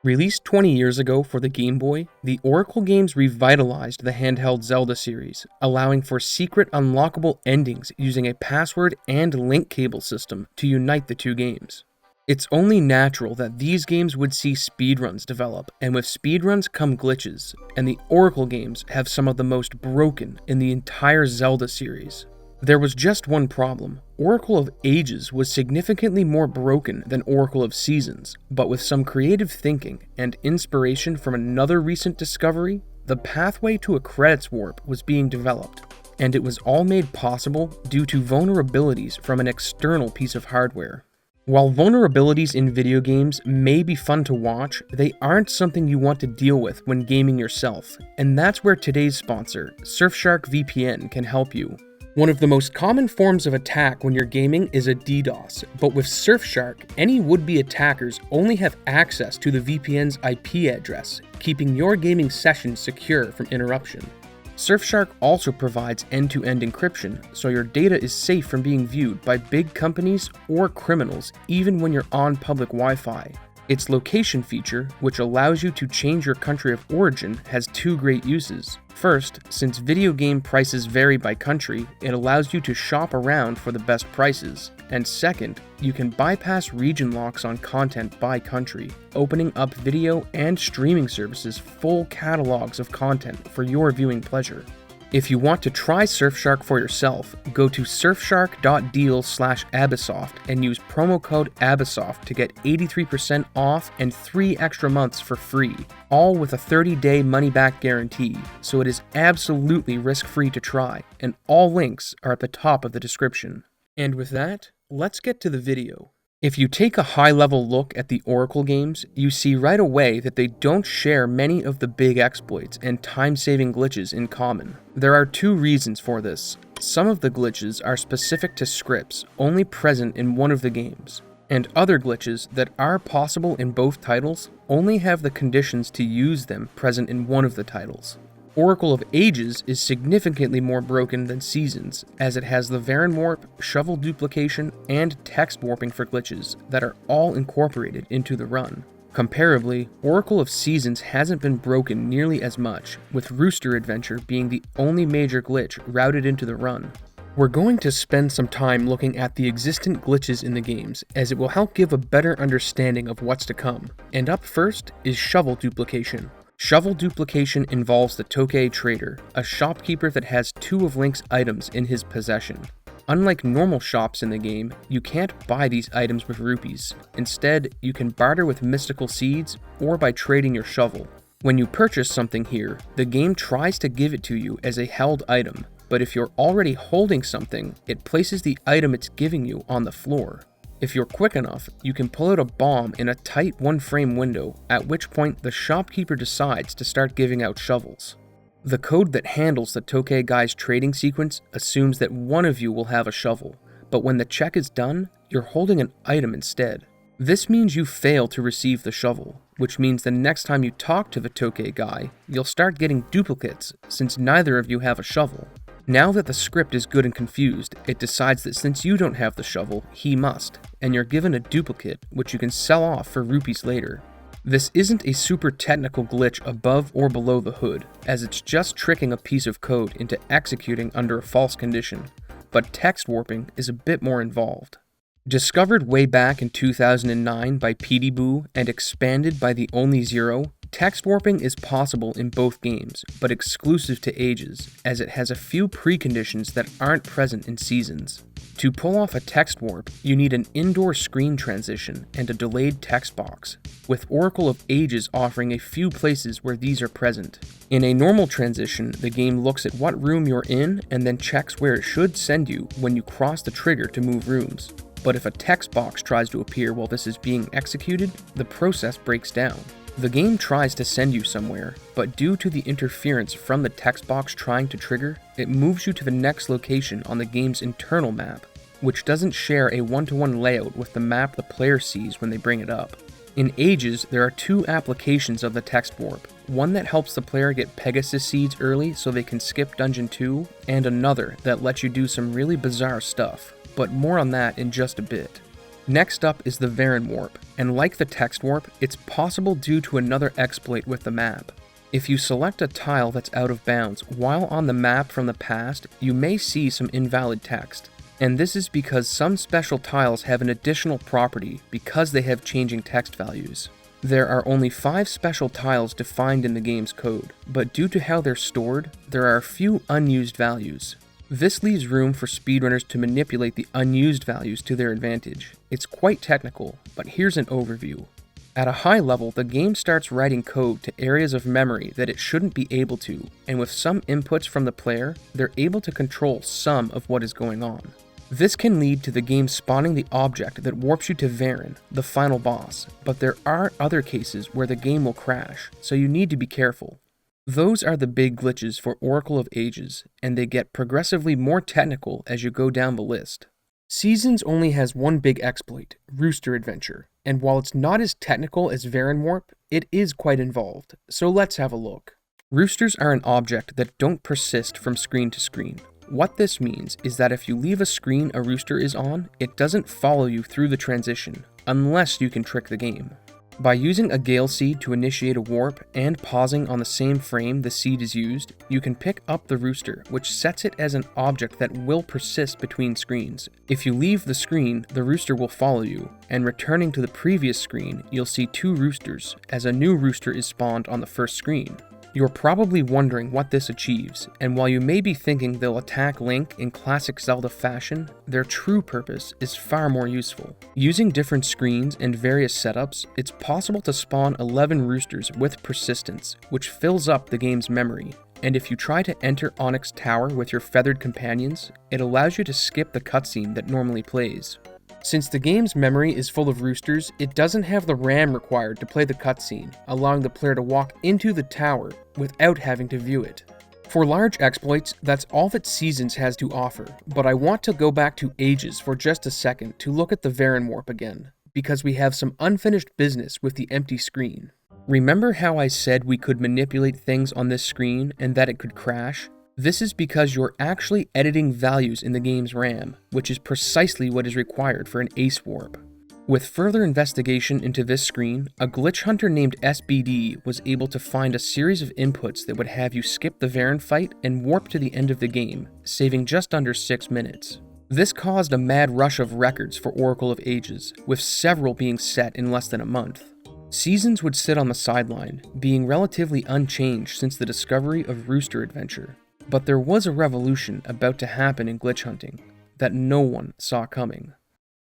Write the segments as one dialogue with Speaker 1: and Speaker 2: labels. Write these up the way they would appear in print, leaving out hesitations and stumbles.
Speaker 1: Released 20 years ago for the Game Boy, the Oracle games revitalized the handheld Zelda series, allowing for secret unlockable endings using a password and link cable system to unite the two games. It's only natural that these games would see speedruns develop, and with speedruns come glitches, and the Oracle games have some of the most broken in the entire Zelda series. There was just one problem. Oracle of Ages was significantly more broken than Oracle of Seasons, but with some creative thinking and inspiration from another recent discovery, the pathway to a credits warp was being developed, and it was all made possible due to vulnerabilities from an external piece of hardware. While vulnerabilities in video games may be fun to watch, they aren't something you want to deal with when gaming yourself, and that's where today's sponsor, Surfshark VPN, can help you. One of the most common forms of attack when you're gaming is a DDoS, but with Surfshark, any would-be attackers only have access to the VPN's IP address, keeping your gaming session secure from interruption. Surfshark also provides end-to-end encryption, so your data is safe from being viewed by big companies or criminals even when you're on public Wi-Fi. Its location feature, which allows you to change your country of origin, has two great uses. First, since video game prices vary by country, it allows you to shop around for the best prices. And second, you can bypass region locks on content by country, opening up video and streaming services full catalogs of content for your viewing pleasure. If you want to try Surfshark for yourself, go to surfshark.deal/Abyssoft and use promo code Abyssoft to get 83% off and 3 extra months for free, all with a 30-day money-back guarantee, so it is absolutely risk-free to try, and all links are at the top of the description. And with that, let's get to the video. If you take a high-level look at the Oracle games, you see right away that they don't share many of the big exploits and time-saving glitches in common. There are two reasons for this. Some of the glitches are specific to scripts, only present in one of the games, and other glitches that are possible in both titles only have the conditions to use them present in one of the titles. Oracle of Ages is significantly more broken than Seasons, as it has the Varen Warp, shovel duplication, and text warping for glitches that are all incorporated into the run. Comparably, Oracle of Seasons hasn't been broken nearly as much, with Rooster Adventure being the only major glitch routed into the run. We're going to spend some time looking at the existent glitches in the games, as it will help give a better understanding of what's to come. And up first is shovel duplication. Shovel duplication involves the Tokay Trader, a shopkeeper that has 2 of Link's items in his possession. Unlike normal shops in the game, you can't buy these items with rupees. Instead, you can barter with mystical seeds or by trading your shovel. When you purchase something here, the game tries to give it to you as a held item, but if you're already holding something, it places the item it's giving you on the floor. If you're quick enough, you can pull out a bomb in a tight 1-frame window, at which point the shopkeeper decides to start giving out shovels. The code that handles the Tokay guy's trading sequence assumes that one of you will have a shovel, but when the check is done, you're holding an item instead. This means you fail to receive the shovel, which means the next time you talk to the Tokay guy, you'll start getting duplicates since neither of you have a shovel. Now that the script is good and confused, it decides that since you don't have the shovel, he must, and you're given a duplicate, which you can sell off for rupees later. This isn't a super technical glitch above or below the hood, as it's just tricking a piece of code into executing under a false condition, but text warping is a bit more involved. Discovered way back in 2009 by PDBoo and expanded by the Only Zero, text warping is possible in both games, but exclusive to Ages, as it has a few preconditions that aren't present in Seasons. To pull off a text warp, you need an indoor screen transition and a delayed text box, with Oracle of Ages offering a few places where these are present. In a normal transition, the game looks at what room you're in and then checks where it should send you when you cross the trigger to move rooms. But if a text box tries to appear while this is being executed, the process breaks down. The game tries to send you somewhere, but due to the interference from the text box trying to trigger, it moves you to the next location on the game's internal map, which doesn't share a one-to-one layout with the map the player sees when they bring it up. In Ages, there are 2 applications of the text warp, one that helps the player get Pegasus seeds early so they can skip Dungeon 2, and another that lets you do some really bizarre stuff, but more on that in just a bit. Next up is the Varen warp, and like the text warp, it's possible due to another exploit with the map. If you select a tile that's out of bounds while on the map from the past, you may see some invalid text. And this is because some special tiles have an additional property because they have changing text values. There are only 5 special tiles defined in the game's code, but due to how they're stored, there are a few unused values. This leaves room for speedrunners to manipulate the unused values to their advantage. It's quite technical, but here's an overview. At a high level, the game starts writing code to areas of memory that it shouldn't be able to, and with some inputs from the player, they're able to control some of what is going on. This can lead to the game spawning the object that warps you to Varen, the final boss, but there are other cases where the game will crash, so you need to be careful. Those are the big glitches for Oracle of Ages, and they get progressively more technical as you go down the list. Seasons only has one big exploit, Rooster Adventure, and while it's not as technical as Varen Warp, it is quite involved, so let's have a look. Roosters are an object that don't persist from screen to screen. What this means is that if you leave a screen a rooster is on, it doesn't follow you through the transition, unless you can trick the game. By using a Gale Seed to initiate a warp and pausing on the same frame the seed is used, you can pick up the rooster, which sets it as an object that will persist between screens. If you leave the screen, the rooster will follow you, and returning to the previous screen, you'll see 2 roosters, as a new rooster is spawned on the first screen. You're probably wondering what this achieves, and while you may be thinking they'll attack Link in classic Zelda fashion, their true purpose is far more useful. Using different screens and various setups, it's possible to spawn 11 roosters with persistence, which fills up the game's memory. And if you try to enter Onyx Tower with your feathered companions, it allows you to skip the cutscene that normally plays. Since the game's memory is full of roosters, it doesn't have the RAM required to play the cutscene, allowing the player to walk into the tower without having to view it. For large exploits, that's all that Seasons has to offer, but I want to go back to Ages for just a second to look at the Varen Warp again, because we have some unfinished business with the empty screen. Remember how I said we could manipulate things on this screen and that it could crash? This is because you're actually editing values in the game's RAM, which is precisely what is required for an ace warp. With further investigation into this screen, a glitch hunter named SBD was able to find a series of inputs that would have you skip the Varen fight and warp to the end of the game, saving just under 6 minutes. This caused a mad rush of records for Oracle of Ages, with several being set in less than a month. Seasons would sit on the sideline, being relatively unchanged since the discovery of Rooster Adventure. But there was a revolution about to happen in glitch hunting that no one saw coming.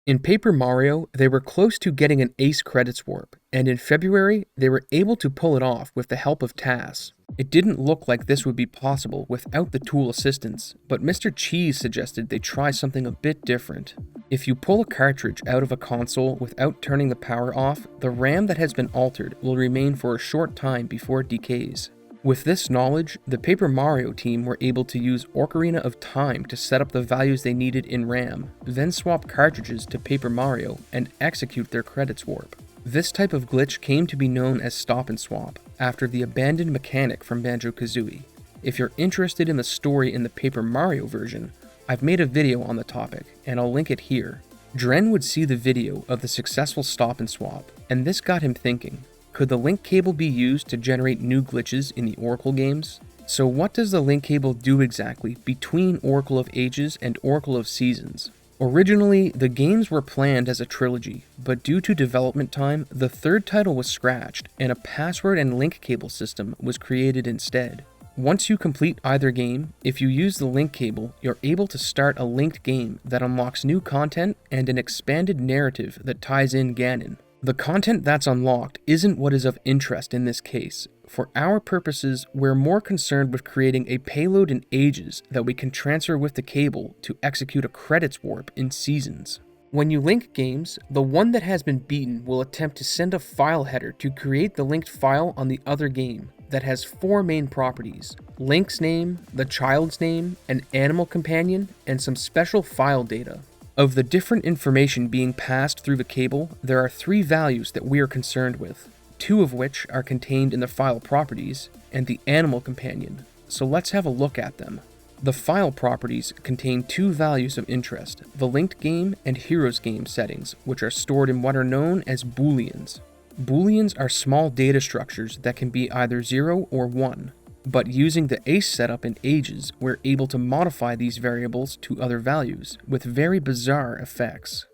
Speaker 1: In Paper Mario, they were close to getting an ace credits warp, and in February, they were able to pull it off with the help of TAS. It didn't look like this would be possible without the tool assistance, but Mr. Cheese suggested they try something a bit different. If you pull a cartridge out of a console without turning the power off, the RAM that has been altered will remain for a short time before it decays. With this knowledge, the Paper Mario team were able to use Ocarina of Time to set up the values they needed in RAM, then swap cartridges to Paper Mario and execute their credits warp. This type of glitch came to be known as Stop and Swap, after the abandoned mechanic from Banjo-Kazooie. If you're interested in the story in the Paper Mario version, I've made a video on the topic, and I'll link it here. Drenn would see the video of the successful Stop and Swap, and this got him thinking. Could the link cable be used to generate new glitches in the Oracle games? So what does the link cable do exactly between Oracle of Ages and Oracle of Seasons? Originally, the games were planned as a trilogy, but due to development time, the third title was scratched, and a password and link cable system was created instead. Once you complete either game, if you use the link cable, you're able to start a linked game that unlocks new content and an expanded narrative that ties in Ganon. The content that's unlocked isn't what is of interest in this case. For our purposes, we're more concerned with creating a payload in Ages that we can transfer with the cable to execute a credits warp in Seasons. When you link games, the one that has been beaten will attempt to send a file header to create the linked file on the other game that has 4 main properties: Link's name, the child's name, an animal companion, and some special file data. Of the different information being passed through the cable, there are 3 values that we are concerned with, 2 of which are contained in the file properties, and the animal companion, so let's have a look at them. The file properties contain two values of interest, the linked game and heroes game settings, which are stored in what are known as booleans. Booleans are small data structures that can be either 0 or 1, but using the ACE setup in Ages, we're able to modify these variables to other values, with very bizarre effects.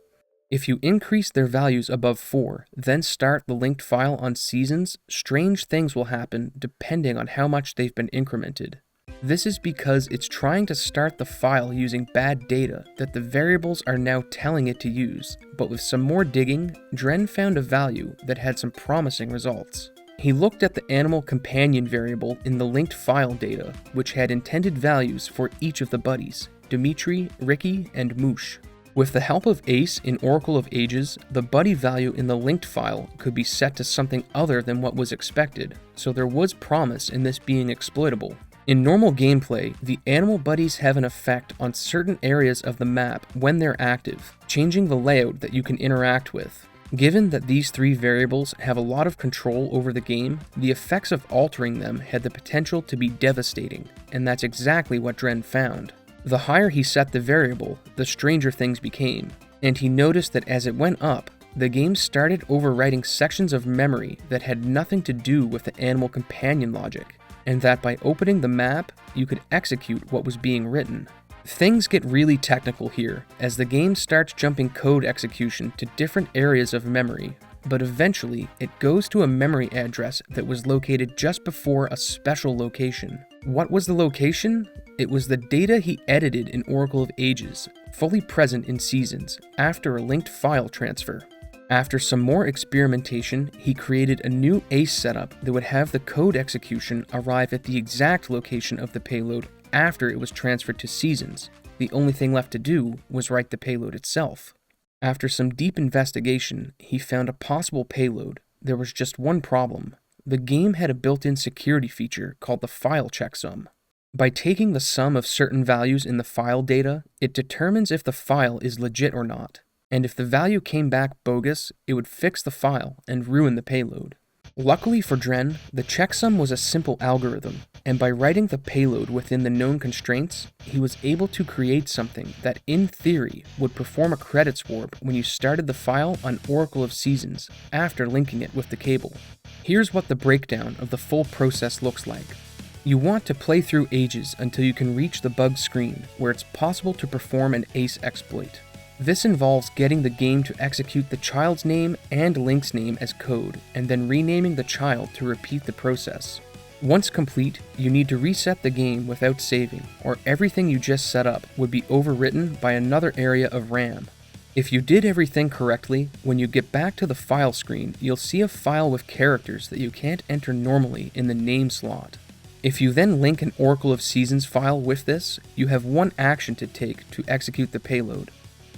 Speaker 1: If you increase their values above 4, then start the linked file on seasons, strange things will happen depending on how much they've been incremented. This is because it's trying to start the file using bad data that the variables are now telling it to use, but with some more digging, Drenn found a value that had some promising results. He looked at the animal companion variable in the linked file data, which had intended values for each of the buddies, Dimitri, Ricky, and Moosh. With the help of Ace in Oracle of Ages, the buddy value in the linked file could be set to something other than what was expected, so there was promise in this being exploitable. In normal gameplay, the animal buddies have an effect on certain areas of the map when they're active, changing the layout that you can interact with. Given that these three variables have a lot of control over the game, the effects of altering them had the potential to be devastating, and that's exactly what Drenn found. The higher he set the variable, the stranger things became, and he noticed that as it went up, the game started overwriting sections of memory that had nothing to do with the animal companion logic, and that by opening the map, you could execute what was being written. Things get really technical here, as the game starts jumping code execution to different areas of memory, but eventually it goes to a memory address that was located just before a special location. What was the location? It was the data he edited in Oracle of Ages, fully present in Seasons, after a linked file transfer. After some more experimentation, he created a new ACE setup that would have the code execution arrive at the exact location of the payload after it was transferred to Seasons. The only thing left to do was write the payload itself. After some deep investigation, he found a possible payload. There was just one problem. The game had a built-in security feature called the file checksum. By taking the sum of certain values in the file data, it determines if the file is legit or not, and if the value came back bogus, it would fix the file and ruin the payload. Luckily for Drenn, the checksum was a simple algorithm, and by writing the payload within the known constraints, he was able to create something that, in theory, would perform a credits warp when you started the file on Oracle of Seasons after linking it with the cable. Here's what the breakdown of the full process looks like. You want to play through Ages until you can reach the bug screen, where it's possible to perform an ACE exploit. This involves getting the game to execute the child's name and Link's name as code, and then renaming the child to repeat the process. Once complete, you need to reset the game without saving, or everything you just set up would be overwritten by another area of RAM. If you did everything correctly, when you get back to the file screen, you'll see a file with characters that you can't enter normally in the name slot. If you then link an Oracle of Seasons file with this, you have one action to take to execute the payload,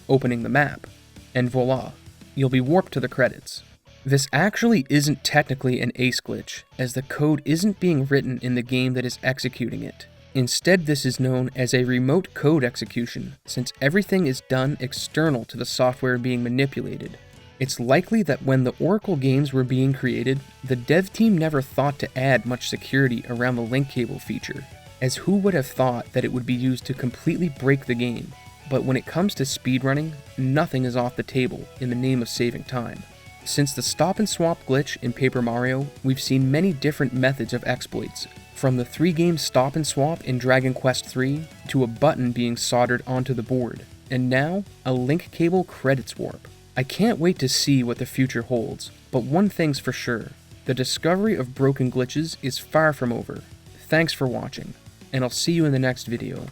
Speaker 1: opening the map, and voila, you'll be warped to the credits. This actually isn't technically an ACE glitch, as the code isn't being written in the game that is executing it. Instead, this is known as a remote code execution, since everything is done external to the software being manipulated. It's likely that when the Oracle games were being created, the dev team never thought to add much security around the link cable feature, as who would have thought that it would be used to completely break the game. But when it comes to speedrunning, nothing is off the table in the name of saving time. Since the stop and swap glitch in Paper Mario, we've seen many different methods of exploits, from the 3-game stop and swap in Dragon Quest III to a button being soldered onto the board, and now a link cable credits warp. I can't wait to see what the future holds, but one thing's for sure, the discovery of broken glitches is far from over. Thanks for watching, and I'll see you in the next video.